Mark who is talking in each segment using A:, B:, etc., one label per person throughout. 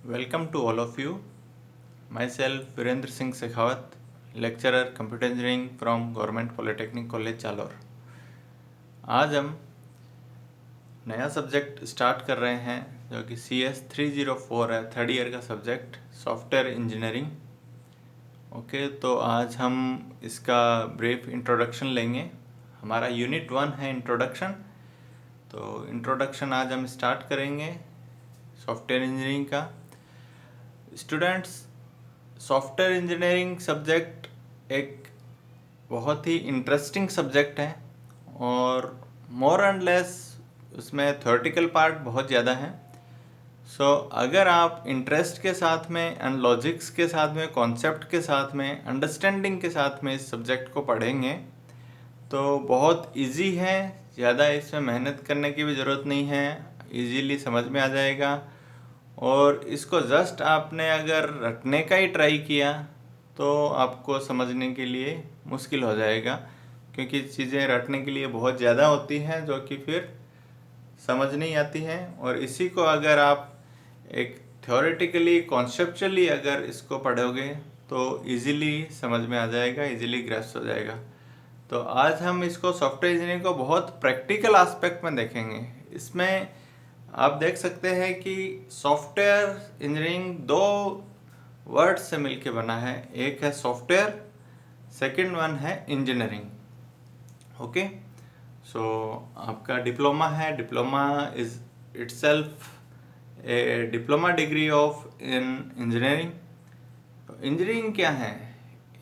A: Welcome to all of you. Myself Virendra Singh Shekhawat, lecturer Computer Engineering from Government Polytechnic College Jalore. आज हम नया subject start कर रहे हैं जो कि CS 304 है, थर्ड ईयर का सब्जेक्ट सॉफ्टवेयर इंजीनियरिंग। ओके, तो आज हम इसका ब्रीफ इंट्रोडक्शन लेंगे। हमारा यूनिट 1 है इंट्रोडक्शन। तो इंट्रोडक्शन आज हम स्टार्ट करेंगे सॉफ्टवेयर इंजीनियरिंग का। स्टूडेंट्स, सॉफ्टवेयर इंजीनियरिंग सब्जेक्ट एक बहुत ही इंटरेस्टिंग सब्जेक्ट है और मोर एंड लेस उसमें थ्योरेटिकल पार्ट बहुत ज़्यादा है। अगर आप इंटरेस्ट के साथ में एंड लॉजिक्स के साथ में, कॉन्सेप्ट के साथ में, अंडरस्टैंडिंग के साथ में इस सब्जेक्ट को पढ़ेंगे तो बहुत इजी है। ज़्यादा इसमें मेहनत करने की भी ज़रूरत नहीं है, इजीली समझ में आ जाएगा। और इसको जस्ट आपने अगर रटने का ही ट्राई किया तो आपको समझने के लिए मुश्किल हो जाएगा, क्योंकि चीज़ें रटने के लिए बहुत ज़्यादा होती हैं जो कि फिर समझ नहीं आती हैं। और इसी को अगर आप एक थ्योरेटिकली, कॉन्सेप्चुअली अगर इसको पढ़ोगे तो इजीली समझ में आ जाएगा, इजीली ग्रैस्प हो जाएगा। तो आज हम इसको सॉफ्टवेयर इंजीनियरिंग को बहुत प्रैक्टिकल एस्पेक्ट में देखेंगे। इसमें आप देख सकते हैं कि सॉफ्टवेयर इंजीनियरिंग दो वर्ड से मिलके बना है। एक है सॉफ्टवेयर, सेकंड वन है इंजीनियरिंग। ओके, सो आपका डिप्लोमा है। Diploma is itself A diploma degree of in engineering. Engineering क्या है?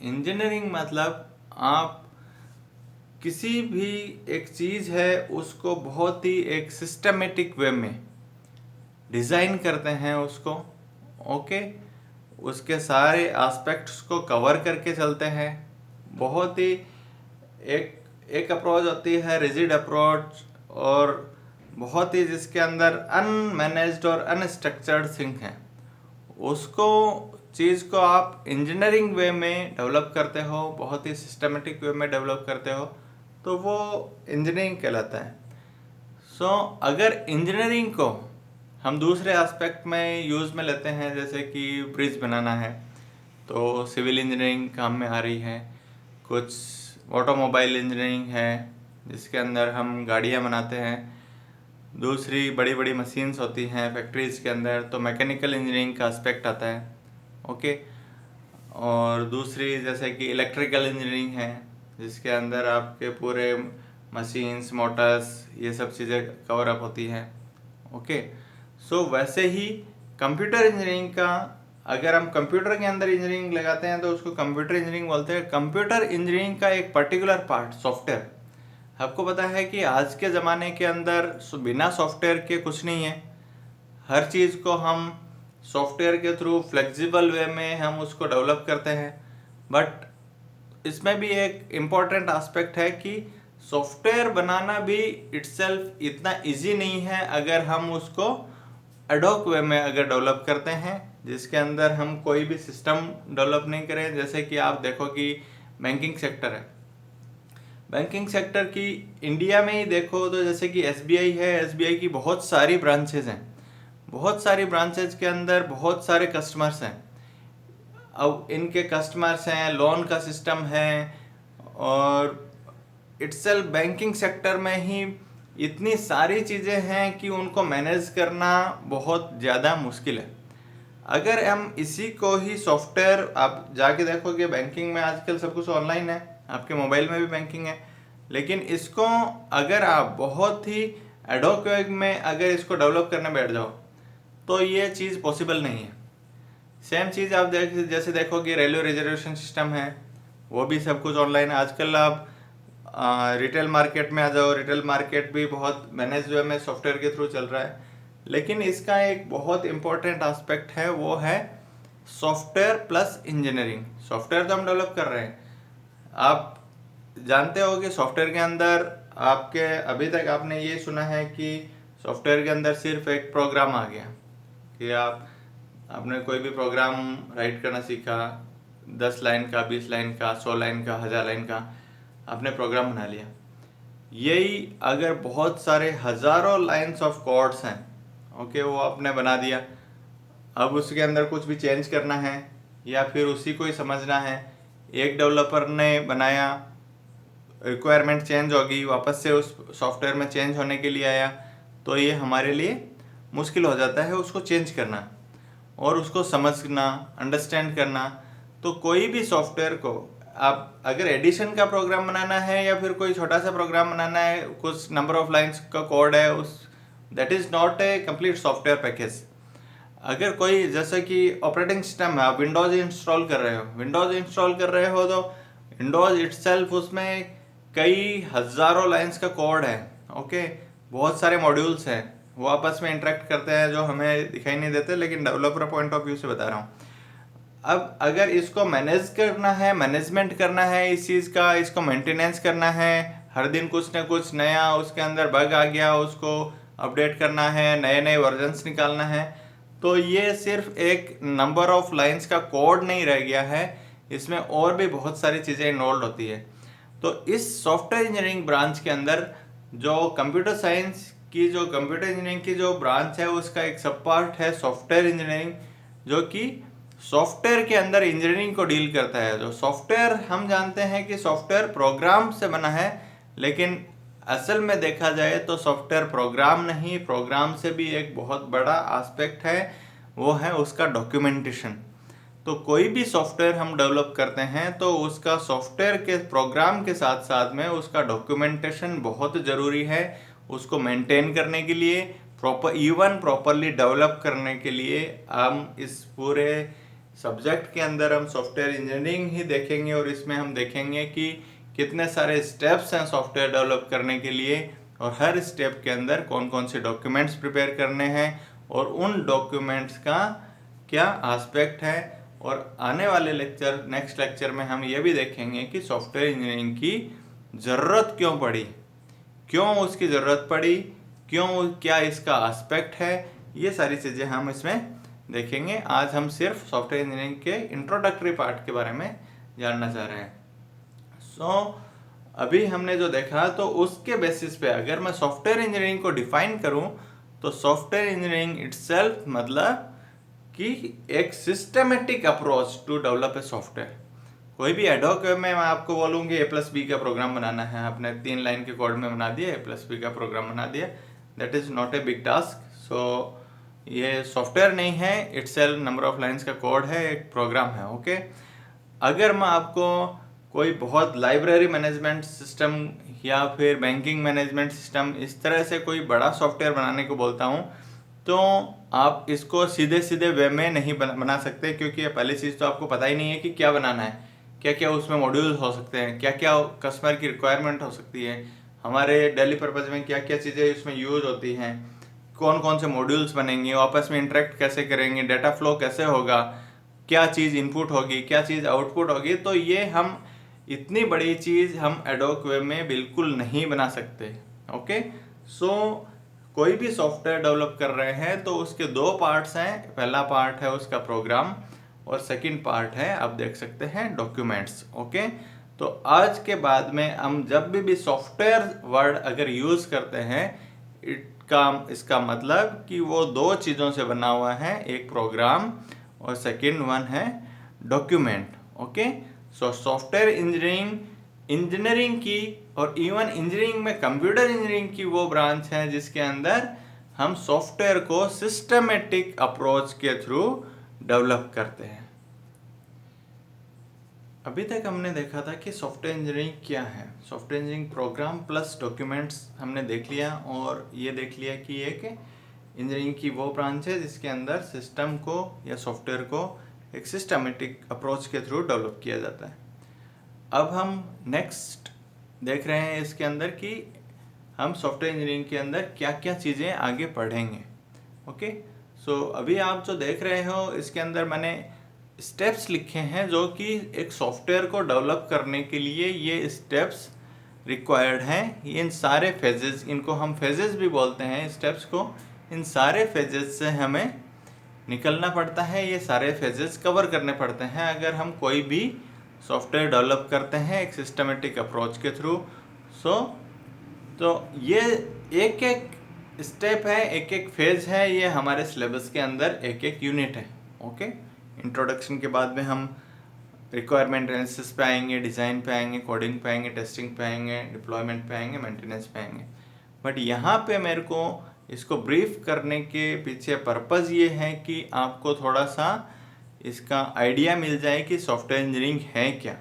A: इंजीनियरिंग मतलब आप किसी भी एक चीज़ है उसको बहुत ही एक सिस्टमेटिक वे में डिज़ाइन करते हैं उसको। ओके, उसके सारे एस्पेक्ट्स को कवर करके चलते हैं। बहुत ही एक अप्रोच होती है रिजिड अप्रोच, और बहुत ही जिसके अंदर अनमैनेज्ड और अनस्ट्रक्चर्ड थिंक है, उसको चीज़ को आप इंजीनियरिंग वे में डेवलप करते हो, बहुत ही सिस्टमेटिक वे में डेवलप करते हो, तो वो इंजीनियरिंग कहलाता है। अगर इंजीनियरिंग को हम दूसरे एस्पेक्ट में यूज़ में लेते हैं, जैसे कि ब्रिज बनाना है तो सिविल इंजीनियरिंग काम में आ रही है। कुछ ऑटोमोबाइल इंजीनियरिंग है जिसके अंदर हम गाड़ियाँ बनाते हैं। दूसरी बड़ी बड़ी मशीन्स होती हैं फैक्ट्रीज़ के अंदर, तो मैकेनिकल इंजीनियरिंग का एस्पेक्ट आता है। ओके, और दूसरी जैसे कि इलेक्ट्रिकल इंजीनियरिंग है जिसके अंदर आपके पूरे मशीन्स, मोटर्स, ये सब चीज़ें कवर अप होती हैं। ओके, वैसे ही कंप्यूटर इंजीनियरिंग का, अगर हम कंप्यूटर के अंदर इंजीनियरिंग लगाते हैं तो उसको कंप्यूटर इंजीनियरिंग बोलते हैं। कंप्यूटर इंजीनियरिंग का एक पर्टिकुलर पार्ट सॉफ्टवेयर। आपको पता है कि आज के ज़माने के अंदर बिना सॉफ्टवेयर के कुछ नहीं है। हर चीज़ को हम सॉफ्टवेयर के थ्रू फ्लेक्सिबल वे में हम उसको डेवलप करते हैं। बट इसमें भी एक इम्पॉर्टेंट एस्पेक्ट है कि सॉफ्टवेयर बनाना भी इटसेल्फ इतना इजी नहीं है अगर हम उसको एडॉक वे में अगर डेवलप करते हैं, जिसके अंदर हम कोई भी सिस्टम डेवलप नहीं करें। जैसे कि आप देखो कि बैंकिंग सेक्टर है, बैंकिंग सेक्टर की इंडिया में ही देखो तो जैसे कि SBI है, SBI की बहुत सारी ब्रांचेज हैं। बहुत सारी ब्रांचेज के अंदर बहुत सारे कस्टमर्स हैं। अब इनके कस्टमर्स हैं, लोन का सिस्टम है, और इटसेल्फ बैंकिंग सेक्टर में ही इतनी सारी चीज़ें हैं कि उनको मैनेज करना बहुत ज़्यादा मुश्किल है। अगर हम इसी को ही सॉफ्टवेयर, आप जाके देखोगे बैंकिंग में आजकल सब कुछ ऑनलाइन है, आपके मोबाइल में भी बैंकिंग है, लेकिन इसको अगर आप बहुत ही एडॉक में अगर इसको डेवलप करने बैठ जाओ तो ये चीज़ पॉसिबल नहीं है। सेम चीज़ आप जैसे देखोगे रेलवे रिजर्वेशन सिस्टम है, वो भी सब कुछ ऑनलाइन है। आजकल आप रिटेल मार्केट में आ जाओ, रिटेल मार्केट भी बहुत मैनेज वे में सॉफ्टवेयर के थ्रू चल रहा है। लेकिन इसका एक बहुत इंपॉर्टेंट एस्पेक्ट है, वो है सॉफ्टवेयर प्लस इंजीनियरिंग। सॉफ्टवेयर तो हम डेवलप कर रहे हैं, आप जानते हो कि सॉफ्टवेयर के अंदर आपके अभी तक आपने ये सुना है कि सॉफ्टवेयर के अंदर सिर्फ एक प्रोग्राम आ गया कि आपने कोई भी प्रोग्राम राइट करना सीखा, 10 लाइन का, 20 लाइन का, 100 लाइन का, 1000 लाइन का आपने प्रोग्राम बना लिया। यही अगर बहुत सारे हज़ारों लाइन्स ऑफ कोड्स हैं, ओके, वो आपने बना दिया। अब उसके अंदर कुछ भी चेंज करना है या फिर उसी को ही समझना है, एक डेवलपर ने बनाया, रिक्वायरमेंट चेंज होगी, वापस से उस सॉफ्टवेयर में चेंज होने के लिए आया, तो ये हमारे लिए मुश्किल हो जाता है उसको चेंज करना और उसको समझना, अंडरस्टैंड करना। तो कोई भी सॉफ्टवेयर को आप अगर एडिशन का प्रोग्राम बनाना है या फिर कोई छोटा सा प्रोग्राम बनाना है, कुछ नंबर ऑफ लाइंस का कोड है, उस that is not A complete software package. अगर कोई जैसे कि ऑपरेटिंग सिस्टम है, आप विंडोज़ इंस्टॉल कर रहे हो तो विंडोज़ इटसेल्फ उसमें कई हज़ारों लाइंस का कोड है, ओके, बहुत सारे मॉड्यूल्स हैं, वो आपस में इंटरेक्ट करते हैं जो हमें दिखाई नहीं देते, लेकिन डेवलपर पॉइंट ऑफ व्यू से बता रहा हूँ। अब अगर इसको मैनेज करना है, मैनेजमेंट करना है इस चीज़ का, इसको मेंटेनेंस करना है, हर दिन कुछ ना कुछ नया उसके अंदर बग आ गया, उसको अपडेट करना है, नए नए वर्जन्स निकालना है, तो ये सिर्फ एक नंबर ऑफ लाइंस का कोड नहीं रह गया है, इसमें और भी बहुत सारी चीज़ें इन्वॉल्व होती है। तो इस सॉफ्टवेयर इंजीनियरिंग ब्रांच के अंदर जो कंप्यूटर इंजीनियरिंग की जो ब्रांच है, उसका एक सब पार्ट है सॉफ्टवेयर इंजीनियरिंग, जो कि सॉफ्टवेयर के अंदर इंजीनियरिंग को डील करता है। जो सॉफ्टवेयर हम जानते हैं कि सॉफ्टवेयर प्रोग्राम से बना है, लेकिन असल में देखा जाए तो सॉफ्टवेयर प्रोग्राम नहीं, प्रोग्राम से भी एक बहुत बड़ा एस्पेक्ट है, वो है उसका डॉक्यूमेंटेशन। तो कोई भी सॉफ्टवेयर हम डेवलप करते हैं तो उसका सॉफ्टवेयर के प्रोग्राम के साथ साथ में उसका डॉक्यूमेंटेशन बहुत ज़रूरी है, उसको मेंटेन करने के लिए, प्रॉपरली डेवलप करने के लिए। हम इस पूरे सब्जेक्ट के अंदर हम सॉफ्टवेयर इंजीनियरिंग ही देखेंगे और इसमें हम देखेंगे कि कितने सारे स्टेप्स हैं सॉफ्टवेयर डेवलप करने के लिए और हर स्टेप के अंदर कौन कौन से डॉक्यूमेंट्स प्रिपेयर करने हैं और उन डॉक्यूमेंट्स का क्या एस्पेक्ट है। और आने वाले नेक्स्ट लेक्चर में हम ये भी देखेंगे कि सॉफ्टवेयर इंजीनियरिंग की ज़रूरत क्यों पड़ी, क्यों उसकी ज़रूरत पड़ी, क्या इसका एस्पेक्ट है, ये सारी चीज़ें हम इसमें देखेंगे। आज हम सिर्फ सॉफ्टवेयर इंजीनियरिंग के इंट्रोडक्टरी पार्ट के बारे में जानना चाह रहे हैं। अभी हमने जो देखा तो उसके बेसिस पे अगर मैं सॉफ्टवेयर इंजीनियरिंग को डिफाइन करूं तो सॉफ्टवेयर इंजीनियरिंग इटसेल्फ मतलब कि एक systematic approach to develop a software. कोई भी एडहॉक में मैं आपको बोलूँगी A+B का प्रोग्राम बनाना है, आपने 3 लाइन के कोड में बना दिया, A+B का प्रोग्राम बना दिया, that is not a big task. So ये सॉफ्टवेयर नहीं है, इटसेल्फ नंबर ऑफ लाइंस का कोड है, एक प्रोग्राम है, ओके। अगर मैं आपको कोई बहुत लाइब्रेरी मैनेजमेंट सिस्टम या फिर बैंकिंग मैनेजमेंट सिस्टम इस तरह से कोई बड़ा सॉफ्टवेयर बनाने को बोलता हूँ तो आप इसको सीधे सीधे वे में नहीं बना सकते, क्योंकि पहली चीज़ तो आपको पता ही नहीं है कि क्या बनाना है, क्या क्या उसमें मॉड्यूल्स हो सकते हैं, क्या क्या कस्टमर की रिक्वायरमेंट हो सकती है, हमारे डेली पर्पज़ में क्या क्या चीज़ें इसमें यूज होती हैं, कौन कौन से मॉड्यूल्स बनेंगे, आपस में इंटरेक्ट कैसे करेंगे, डाटा फ्लो कैसे होगा, क्या चीज़ इनपुट होगी, क्या चीज़ आउटपुट होगी। तो ये हम इतनी बड़ी चीज़ हम एडहॉक वे में बिल्कुल नहीं बना सकते, ओके। कोई भी सॉफ्टवेयर डेवलप कर रहे हैं तो उसके 2 पार्ट्स हैं, पहला पार्ट है उसका प्रोग्राम और सेकंड पार्ट है आप देख सकते हैं डॉक्यूमेंट्स, ओके। तो आज के बाद में हम जब भी सॉफ्टवेयर वर्ड अगर यूज़ करते हैं इसका मतलब कि वो 2 चीज़ों से बना हुआ है, एक प्रोग्राम और सेकंड वन है डॉक्यूमेंट, ओके। सॉफ्टवेयर इंजीनियरिंग की और इवन इंजीनियरिंग में कंप्यूटर इंजीनियरिंग की वो ब्रांच है जिसके अंदर हम सॉफ्टवेयर को सिस्टमेटिक अप्रोच के थ्रू डेवलप करते हैं। अभी तक हमने देखा था कि सॉफ्टवेयर इंजीनियरिंग क्या है, software engineering program plus documents हमने देख लिया और ये देख लिया कि एक इंजीनियरिंग की वो ब्रांच है जिसके अंदर सिस्टम को या सॉफ्टवेयर को एक सिस्टमेटिक अप्रोच के थ्रू डेवलप किया जाता है। अब हम नेक्स्ट देख रहे हैं इसके अंदर कि हम सॉफ्टवेयर इंजीनियरिंग के अंदर क्या क्या चीज़ें आगे पढ़ेंगे, ओके। अभी आप जो देख रहे हो इसके अंदर मैंने स्टेप्स लिखे हैं जो कि एक सॉफ्टवेयर को डेवलप करने के लिए ये स्टेप्स रिक्वायर्ड हैं। इन सारे फेजेस, इनको हम फेजेस भी बोलते हैं स्टेप्स को, इन सारे फेजेस से हमें निकलना पड़ता है, ये सारे फेजेस कवर करने पड़ते हैं अगर हम कोई भी सॉफ्टवेयर डेवलप करते हैं एक सिस्टमेटिक अप्रोच के थ्रू। तो ये एक एक स्टेप है, एक एक फेज है, ये हमारे सिलेबस के अंदर एक एक यूनिट है। ओके, इंट्रोडक्शन के बाद में हम रिक्वायरमेंट एनालिसिस पे आएंगे, डिज़ाइन पे आएंगे, कोडिंग पे आएंगे, टेस्टिंग पे आएंगे, डिप्लॉयमेंट पे आएंगे, मेंटेनेंस पे आएंगे। बट यहाँ पे मेरे को इसको ब्रीफ करने के पीछे पर्पज़ ये है कि आपको थोड़ा सा इसका आइडिया मिल जाए कि सॉफ्टवेयर इंजीनियरिंग है क्या।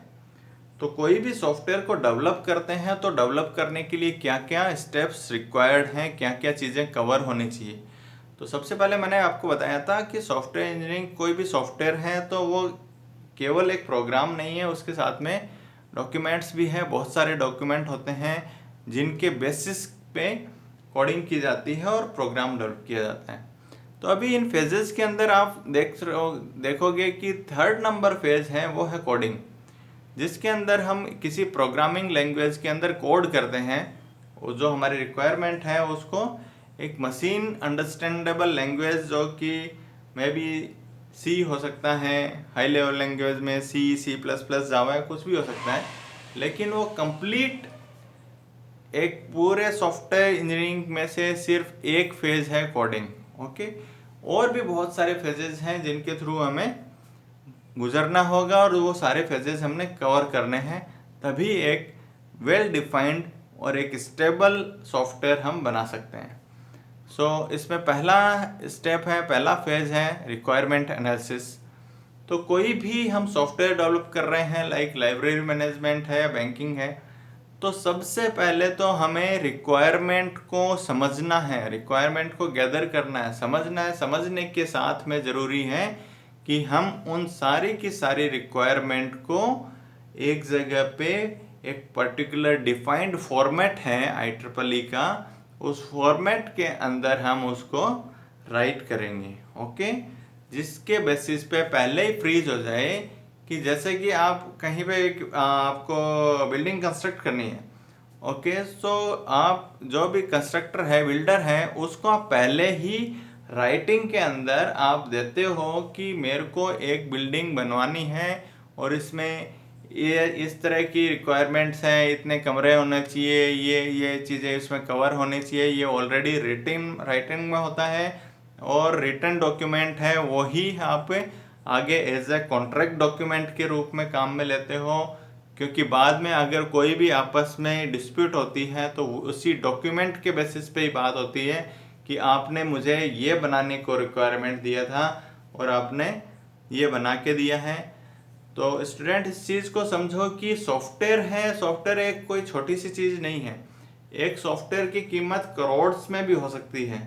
A: तो कोई भी सॉफ्टवेयर को डेवलप करते हैं तो डेवलप करने के लिए क्या क्या स्टेप्स रिक्वायर्ड हैं, क्या क्या चीज़ें कवर होनी चाहिए। तो सबसे पहले मैंने आपको बताया था कि सॉफ्टवेयर इंजीनियरिंग कोई भी सॉफ्टवेयर है तो वो केवल एक प्रोग्राम नहीं है, उसके साथ में डॉक्यूमेंट्स भी है। बहुत सारे डॉक्यूमेंट होते हैं जिनके बेसिस पे कोडिंग की जाती है और प्रोग्राम डेवलप किया जाता है। तो अभी इन फेजेस के अंदर आप देखोगे कि 3rd नंबर फेज है वो है कोडिंग, जिसके अंदर हम किसी प्रोग्रामिंग लैंग्वेज के अंदर कोड करते हैं। वो जो हमारी रिक्वायरमेंट है उसको एक मशीन अंडरस्टैंडेबल लैंग्वेज, जो कि मे बी सी हो सकता है, हाई लेवल लैंग्वेज में C++, जावा, कुछ भी हो सकता है, लेकिन वो कंप्लीट एक पूरे सॉफ्टवेयर इंजीनियरिंग में से सिर्फ एक फेज है कोडिंग। ओके, और भी बहुत सारे फेजेस हैं जिनके थ्रू हमें गुजरना होगा और वो सारे फेजेस हमने कवर करने हैं, तभी एक वेल डिफाइंड और एक स्टेबल सॉफ्टवेयर हम बना सकते हैं। इसमें पहला स्टेप है, पहला फेज है रिक्वायरमेंट एनालिसिस। तो कोई भी हम सॉफ्टवेयर डेवलप कर रहे हैं, लाइक लाइब्रेरी मैनेजमेंट है, बैंकिंग है, तो सबसे पहले तो हमें रिक्वायरमेंट को समझना है, रिक्वायरमेंट को गैदर करना है, समझना है। समझने के साथ में ज़रूरी है कि हम उन सारी की सारी रिक्वायरमेंट को एक जगह पे एक पर्टिकुलर डिफाइंड फॉर्मेट है IEEE का, उस फॉर्मेट के अंदर हम उसको राइट करेंगे। ओके, जिसके बेसिस पे पहले ही फ्रीज हो जाए कि जैसे कि आप कहीं पे आपको बिल्डिंग कंस्ट्रक्ट करनी है। ओके, सो आप जो भी कंस्ट्रक्टर है, बिल्डर है, उसको आप पहले ही राइटिंग के अंदर आप देते हो कि मेरे को एक बिल्डिंग बनवानी है और इसमें ये इस तरह की रिक्वायरमेंट्स हैं, इतने कमरे होने चाहिए, ये चीज़ें इसमें कवर होनी चाहिए। ये ऑलरेडी राइटिंग में होता है और रिटन डॉक्यूमेंट है, वही आप आगे एज ए कॉन्ट्रैक्ट डॉक्यूमेंट के रूप में काम में लेते हो, क्योंकि बाद में अगर कोई भी आपस में डिस्प्यूट होती है तो उसी डॉक्यूमेंट के बेसिस पे ही बात होती है कि आपने मुझे ये बनाने को रिक्वायरमेंट दिया था और आपने ये बना के दिया है। तो स्टूडेंट इस चीज़ को समझो कि सॉफ्टवेयर है, सॉफ्टवेयर एक कोई छोटी सी चीज़ नहीं है। एक सॉफ्टवेयर की कीमत करोड़्स में भी हो सकती है।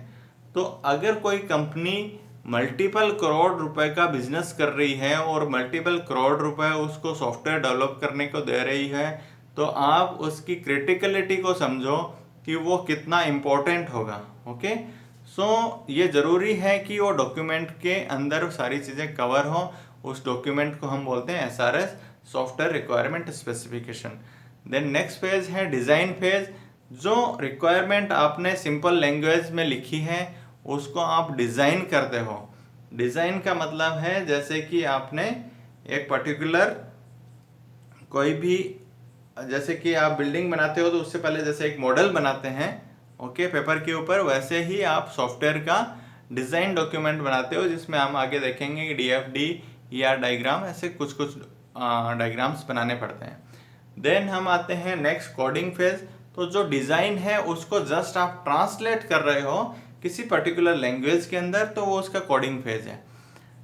A: तो अगर कोई कंपनी मल्टीपल करोड़ रुपए का बिजनेस कर रही है और मल्टीपल करोड़ रुपए उसको सॉफ्टवेयर डेवलप करने को दे रही है, तो आप उसकी क्रिटिकलिटी को समझो कि वो कितना इम्पोर्टेंट होगा। ओके, सो ये ज़रूरी है कि वो डॉक्यूमेंट के अंदर सारी चीज़ें कवर हो। उस डॉक्यूमेंट को हम बोलते हैं SRS, software requirement specification. Then next phase है डिज़ाइन फेज। जो रिक्वायरमेंट आपने सिंपल लैंग्वेज में लिखी है उसको आप डिज़ाइन करते हो। डिज़ाइन का मतलब है जैसे कि आपने एक पर्टिकुलर कोई भी, जैसे कि आप बिल्डिंग बनाते हो तो उससे पहले जैसे एक मॉडल बनाते हैं, ओके, पेपर के ऊपर, वैसे ही आप सॉफ्टवेयर का डिज़ाइन डॉक्यूमेंट बनाते हो, जिसमें हम आगे देखेंगे कि DFD या डायग्राम, ऐसे कुछ डायग्राम्स बनाने पड़ते हैं। देन हम आते हैं नेक्स्ट कोडिंग फेज। तो जो डिज़ाइन है उसको जस्ट आप ट्रांसलेट कर रहे हो किसी पर्टिकुलर लैंग्वेज के अंदर, तो वो उसका कोडिंग फेज है।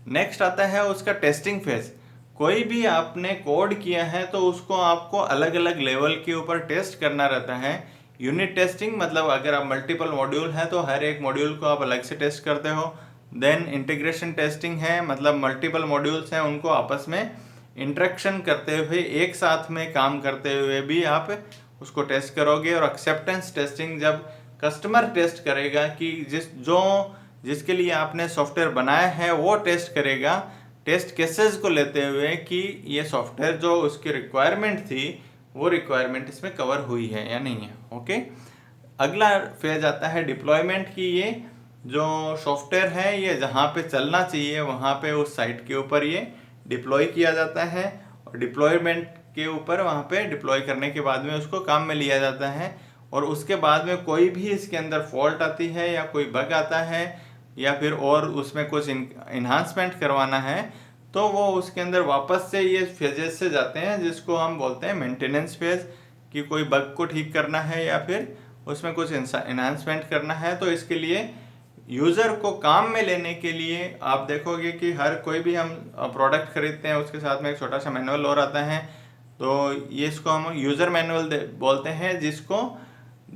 A: नेक्स्ट आता है उसका टेस्टिंग फेज। कोई भी आपने कोड किया है तो उसको आपको अलग अलग लेवल के ऊपर टेस्ट करना रहता है। यूनिट टेस्टिंग मतलब अगर आप मल्टीपल मॉड्यूल हैं तो हर एक मॉड्यूल को आप अलग से टेस्ट करते हो। देन इंटीग्रेशन टेस्टिंग है, मतलब मल्टीपल मॉड्यूल्स हैं उनको आपस में इंटरेक्शन करते हुए, एक साथ में काम करते हुए भी आप उसको टेस्ट करोगे। और एक्सेप्टेंस टेस्टिंग, जब कस्टमर टेस्ट करेगा कि जिसके लिए आपने सॉफ्टवेयर बनाया है वो टेस्ट करेगा, टेस्ट केसेस को लेते हुए कि ये सॉफ्टवेयर जो उसकी रिक्वायरमेंट थी वो रिक्वायरमेंट इसमें कवर हुई है या नहीं है। ओके, अगला फेज आता है डिप्लॉयमेंट की। ये जो सॉफ्टवेयर है ये जहाँ पे चलना चाहिए वहाँ पे उस साइट के ऊपर ये डिप्लॉय किया जाता है, और डिप्लॉयमेंट के ऊपर वहाँ पे डिप्लॉय करने के बाद में उसको काम में लिया जाता है। और उसके बाद में कोई भी इसके अंदर फॉल्ट आती है या कोई बग आता है या फिर और उसमें कुछ इन्हांसमेंट करवाना है, तो वो उसके अंदर वापस से ये फेजेस से जाते हैं जिसको हम बोलते हैं मेंटेनेंस फेज, कि कोई बग को ठीक करना है या फिर उसमें कुछ इन्हांसमेंट करना है। तो इसके लिए यूज़र को काम में लेने के लिए आप देखोगे कि हर कोई भी हम प्रोडक्ट खरीदते हैं उसके साथ में एक छोटा सा मैनुअल और आता है, तो ये इसको हम यूज़र मैनुअल बोलते हैं, जिसको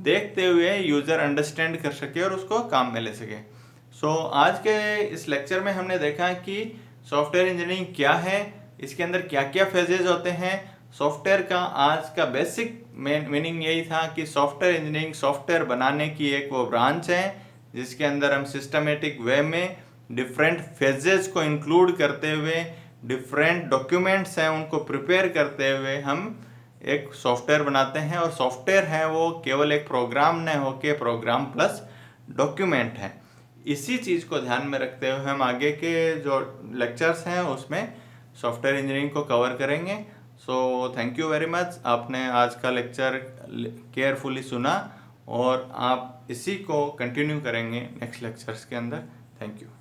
A: देखते हुए यूज़र अंडरस्टैंड कर सके और उसको काम में ले सके। सो आज के इस लेक्चर में हमने देखा कि सॉफ्टवेयर इंजीनियरिंग क्या है, इसके अंदर क्या क्या फेजेज होते हैं। सॉफ्टवेयर का आज का बेसिक मीनिंग यही था कि सॉफ्टवेयर इंजीनियरिंग सॉफ्टवेयर बनाने की एक वो ब्रांच है जिसके अंदर हम सिस्टमेटिक वे में डिफरेंट फेजेस को इंक्लूड करते हुए डिफरेंट डॉक्यूमेंट्स हैं उनको प्रिपेयर करते हुए हम एक सॉफ्टवेयर बनाते हैं। और सॉफ्टवेयर है वो केवल एक प्रोग्राम न होके प्रोग्राम प्लस डॉक्यूमेंट है। इसी चीज़ को ध्यान में रखते हुए हम आगे के जो लेक्चर्स हैं उसमें सॉफ्टवेयर इंजीनियरिंग को कवर करेंगे। So thank you very much, आपने आज का लेक्चर केयरफुली सुना और आप इसी को कंटिन्यू करेंगे नेक्स्ट लेक्चर्स के अंदर। Thank you.